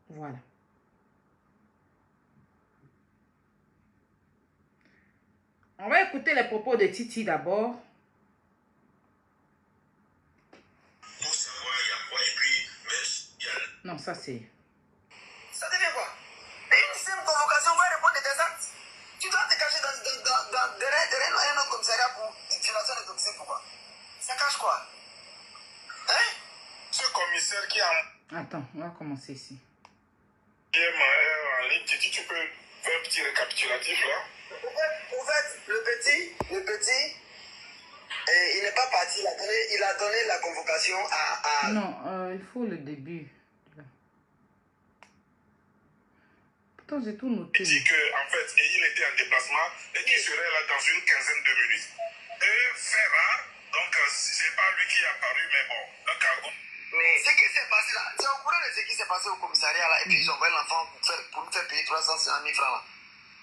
Voilà. On va écouter les propos de Titi d'abord. Pour savoir il y a quoi et puis il y a... Non, ça c'est... Ça devient quoi? Une simple convocation va répondre de tes actes. Tu dois te cacher derrière un autre commissariat pour violation de domicile. Pourquoi? Ça cache quoi? Hein? Ce commissaire qui a... Attends, on va commencer ici. En ligne, Titi, tu peux faire un petit récapitulatif là? Au fait, le petit, il n'est pas parti, il a donné la convocation à... Non, il faut le début. Pourtant, j'ai tout noté. Il dit qu'en fait, il était en déplacement et qu'il serait là dans une quinzaine de minutes. Et fait rare, donc c'est pas lui qui est apparu, mais bon, le cargo. Mais ce qui s'est passé là, tu es au courant de ce qui s'est passé au commissariat là, et puis ils ont envoyé l'enfant pour nous faire payer 350 000 francs là.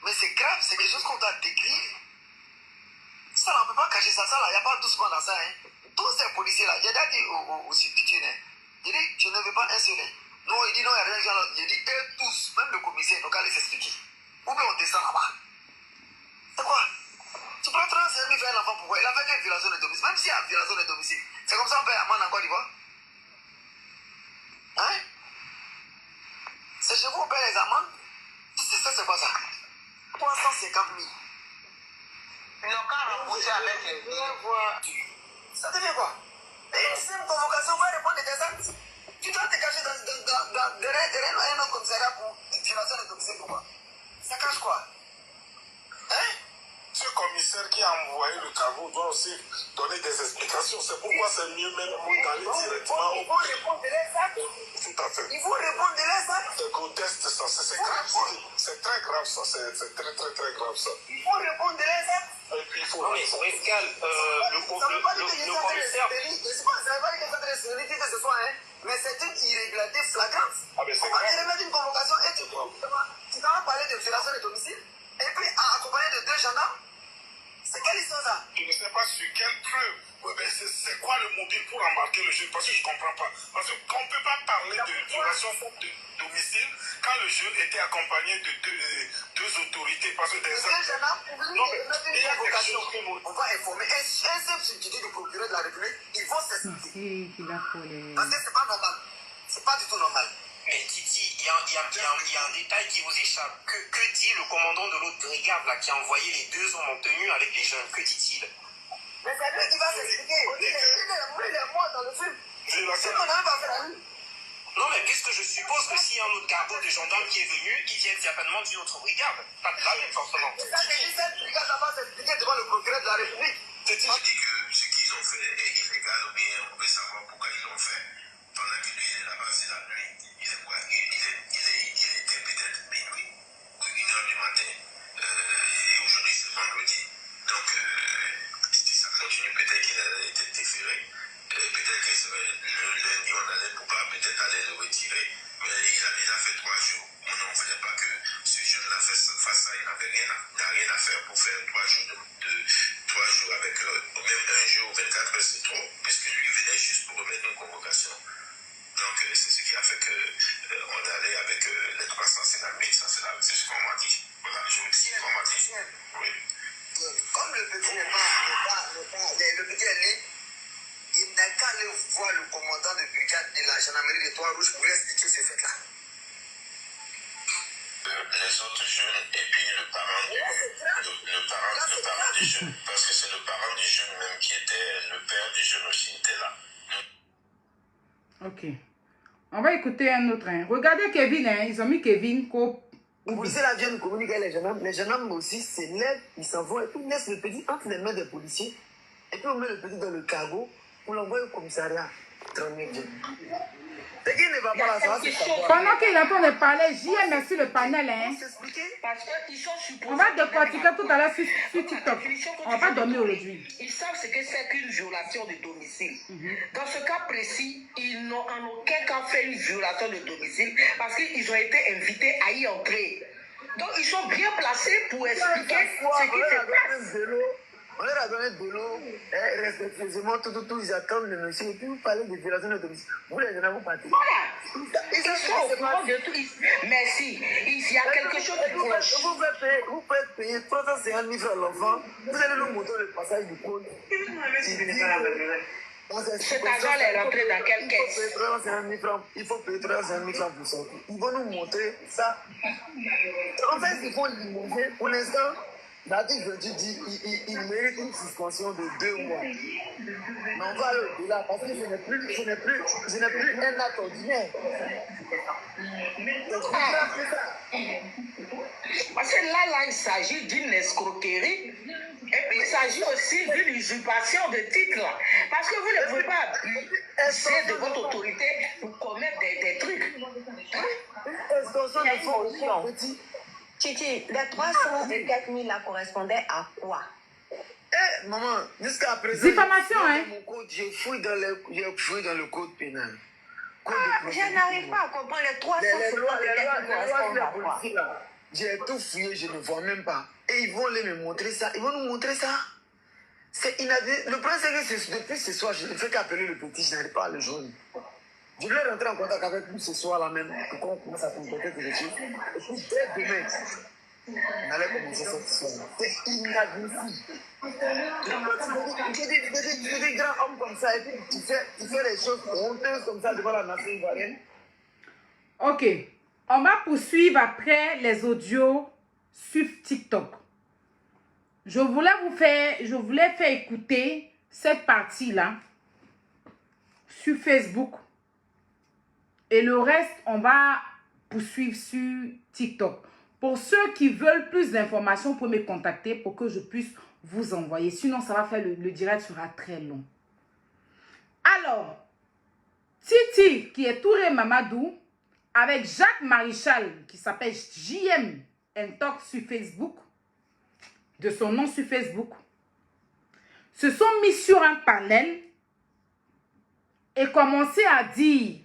Mais c'est grave, c'est quelque chose qu'on doit décrire. Ça, on ne peut pas cacher ça, il n'y a pas doucement dans ça. Hein. Tous ces policiers-là, j'ai déjà dit au substitut, hein. J'ai dit, je ne veux pas un seul. Hein. Non, il dit non, il n'y a rien. J'ai dit, eux tous, même le commissaire, donc allez s'expliquer. Ou bien on descend là-bas. C'est quoi? Tu prends 35 000 francs à l'enfant, pourquoi? Il a fait une violation de domicile. Même s'il y a une violation de domicile, c'est comme ça on paye amende en Côte d'Ivoire. Hein? C'est chez vous on paye les amendes? C'est ça, c'est quoi ça? 350 000. Ils n'ont qu'à rapprocher avec les ça devient quoi? Une simple convocation va répondre de tes actes. Tu dois te cacher derrière un autre commissariat pour violation de domicile. Pourquoi? Ça cache quoi? Hein? Ce commissaire qui a envoyé le cargo doit aussi donner des explications. C'est pourquoi c'est mieux même d'aller directement au... Il faut répondre de leurs actes. Tout à fait. Il faut répondre de leurs actes. C'est grotesque ça, c'est grave ça. C'est très grave ça, c'est très très très grave ça. Il faut répondre de leurs actes. Et puis il faut... Non mais Escal, le commissaire... Ça veut pas dire que c'est une que ce soit, hein, mais c'est une irrégularité flagrante. Ah mais c'est On va te grave. remettre une convocation et tu vas parler de violation de domicile et puis accompagné de 2 gendarmes. C'est quelle histoire ça? Je ne sais pas sur quelle preuve. Ouais, ben c'est quoi le mobile pour embarquer le jeune? Parce que je ne comprends pas. Parce qu'on ne peut pas parler de violation de domicile quand le jeune était accompagné de deux autorités. Parce que des gendarmes, non, mais il y a quelque chose que on va informer un simple substitut du procureur de la République. Ils vont s'expliquer. Parce que c'est pas normal. C'est pas du tout normal. Mais Titi, il y a un détail qui vous échappe. Que dit le commandant de l'autre brigade là, qui a envoyé les 2 hommes en tenue avec les jeunes? Que dit-il? Mais c'est lui qui va s'expliquer. Il est mort dans le film. C'est qu'on n'a même pas fait la nuit. Non mais puisque je suppose que s'il y a un autre cargo de gendarmes qui est venu, ils viennent certainement d'une autre brigade. Pas de la même forcément. C'est ça que dit cette brigade va s'expliquer devant le procureur de la République. c'est dit que ce qu'ils ont fait est illégal ou bien on veut savoir pourquoi ils l'ont fait. Pendant que lui il est là-bas, c'est la nuit. Il est quoi? Il était peut-être minuit ou 1h du matin. Et aujourd'hui c'est vendredi. Donc si ça continue, peut-être qu'il a été déféré. Peut-être que le lundi on allait pouvoir peut-être aller le retirer. Mais il a déjà fait 3 jours. On ne voulait pas que ce jeune-là fasse ça. Il n'a rien à faire pour faire 3 jours 3 jours avec même 1 jour, 24 heures, c'est trop, puisque lui venait juste pour remettre une convocation. Donc c'est ce qui a fait qu'on est allé avec les 350 000, ça c'est ce qu'on m'a dit. Voilà, je vous dis ce qu'on m'a dit. Oui. Comme le petit n'est pas, le petit est libre, il n'a qu'à aller voir le commandant de brigade de la gendarmerie de Trois-Rouges pour lui expliquer ce fait-là. Les autres jeunes et puis le parent du jeune, parce que c'est le parent du jeune même qui était, le père du jeune aussi était là. Ok. On va écouter un autre. Hein. Regardez Kevin, hein. Ils ont mis Kevin qu'au... Les policiers là viennent communiquer avec les jeunes hommes aussi s'élèvent, ils s'en vont et puis ils laissent le petit entre les mains des policiers. Et puis on met le petit dans le cargo, on l'envoie au commissariat. 30 000 jeunes. Ce qui ne va pas là, ça va se savoir. Pendant qu'il est en train de parler, JM sur le panel. Hein. Parce qu'ils sont supposés... On va décortiquer tout à l'heure sur TikTok. On va pas dormir aujourd'hui. Ils savent ce que c'est qu'une violation de domicile. Dans ce cas précis, ils n'ont en aucun cas fait une violation de domicile parce qu'ils ont été invités à y entrer. Donc ils sont bien placés pour expliquer ce qui se passe. On leur a donné de l'eau, respectueusement, tout, ils attendent le monsieur. Et puis vous parlez de violation de domicile. Vous les donnez, vous partez. Voilà. Ils sont au courant de tout. Merci. Il y a quelque chose de cloche. Vous faites payer 350 000 francs à l'enfant. Vous allez nous montrer le passage du code. Cet argent est rentré dans quelle caisse? Il faut payer 350 000 francs pour sortir. Ils vont nous montrer ça. En fait, il faut l'immobilier. Pour l'instant, l'article 28 dit qu'il mérite une suspension de 2 mois. Mais on va aller au-delà parce que ce n'est plus un acte ordinaire. Parce que là, il s'agit d'une escroquerie. Et puis, il s'agit aussi d'une usurpation de titre. Parce que vous ne pouvez pas abuser de votre autorité pour commettre des trucs. Extorsion de fonds petit. Titi, les 304 000 là correspondaient à quoi? Maman, jusqu'à présent, diffamation, hein? J'ai fouillé dans le code pénal. Je n'arrive pas à comprendre les 304 000 correspondent à quoi? J'ai tout fouillé, je ne vois même pas. Et ils vont aller me montrer ça. Ils vont nous montrer ça. C'est inadmissible. Le problème, c'est que depuis ce soir, je ne fais qu'appeler le petit, je n'arrive pas à le joindre. Je voulais rentrer en contact avec lui ce soir-là même, pour qu'on commence à comporter quelque chose. Et puis dès demain, on allait commencer cette histoire. C'est inadmissible. Tu es des grands hommes comme ça, et puis tu fais des choses honteuses comme ça devant la nation ivoirienne. Ok. On va poursuivre après les audios sur TikTok. Je voulais faire écouter cette partie-là sur Facebook. Et le reste, on va poursuivre sur TikTok. Pour ceux qui veulent plus d'informations, vous pouvez me contacter pour que je puisse vous envoyer. Sinon, ça va faire le direct sera très long. Alors, Titi, qui est Touré Mamadou, avec Jacques Marichal, qui s'appelle JM Talk sur Facebook, de son nom sur Facebook, se sont mis sur un panel et commencé à dire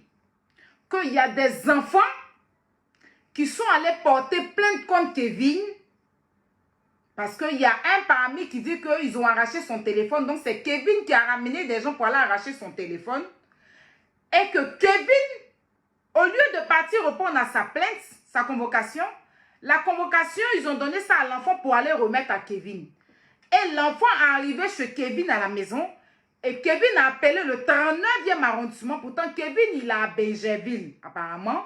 qu'il y a des enfants qui sont allés porter plainte contre Kevin parce qu'il y a un parmi qui dit qu'ils ont arraché son téléphone. Donc, c'est Kevin qui a ramené des gens pour aller arracher son téléphone. Et que Kevin, au lieu de partir répondre à sa plainte, sa convocation, la convocation, ils ont donné ça à l'enfant pour aller remettre à Kevin. Et l'enfant est arrivé chez Kevin à la maison. Et Kevin a appelé le 39e arrondissement. Pourtant, Kevin, il est à Benjerville, apparemment.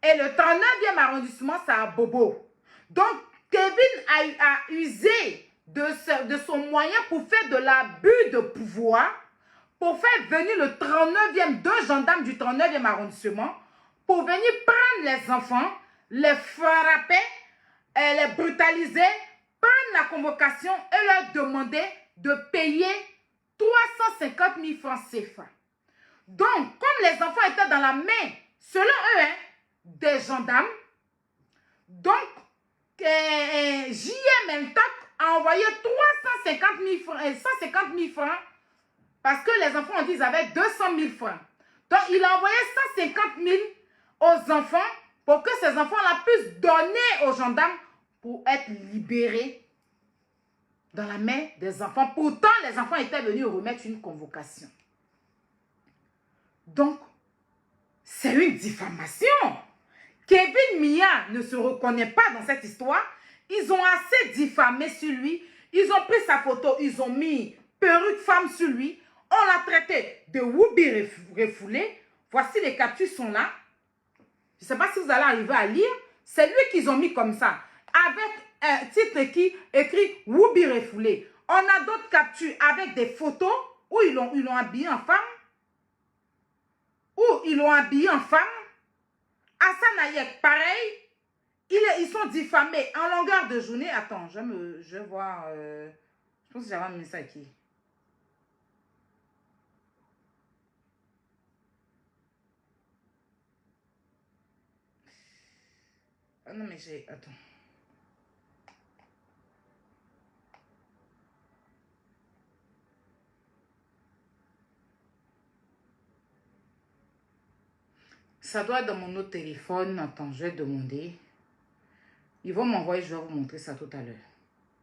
Et le 39e arrondissement, c'est à Bobo. Donc, Kevin a usé de son moyen pour faire de l'abus de pouvoir, pour faire venir le 39e, 2 gendarmes du 39e arrondissement, pour venir prendre les enfants, les frapper, les brutaliser, prendre la convocation et leur demander de payer 350 000 francs CFA. Donc, comme les enfants étaient dans la main, selon eux, des gendarmes, donc, JM Talk a envoyé 350 000 francs, 150 000 francs, parce que les enfants ont dit qu'ils avaient 200 000 francs. Donc, il a envoyé 150 000 aux enfants pour que ces enfants-là puissent donner aux gendarmes pour être libérés dans la main des enfants. Pourtant, les enfants étaient venus remettre une convocation. Donc, c'est une diffamation. Kevin Mia ne se reconnaît pas dans cette histoire. Ils ont assez diffamé sur lui. Ils ont pris sa photo, ils ont mis perruque femme sur lui. On l'a traité de Woubi refoulé. Voici les captures sont là. Je ne sais pas si vous allez arriver à lire. C'est lui qu'ils ont mis comme ça. Avec un titre qui écrit Woubi refoulé. On a d'autres captures avec des photos où ils l'ont habillé en femme. Hassan Ayek, pareil. Ils sont diffamés en longueur de journée. Attends, je vais voir. Je pense que j'avais mis ça ici. Ah non, mais j'ai... Attends. Ça doit être dans mon autre téléphone. Attends, je vais demander. Ils vont m'envoyer, je vais vous montrer ça tout à l'heure.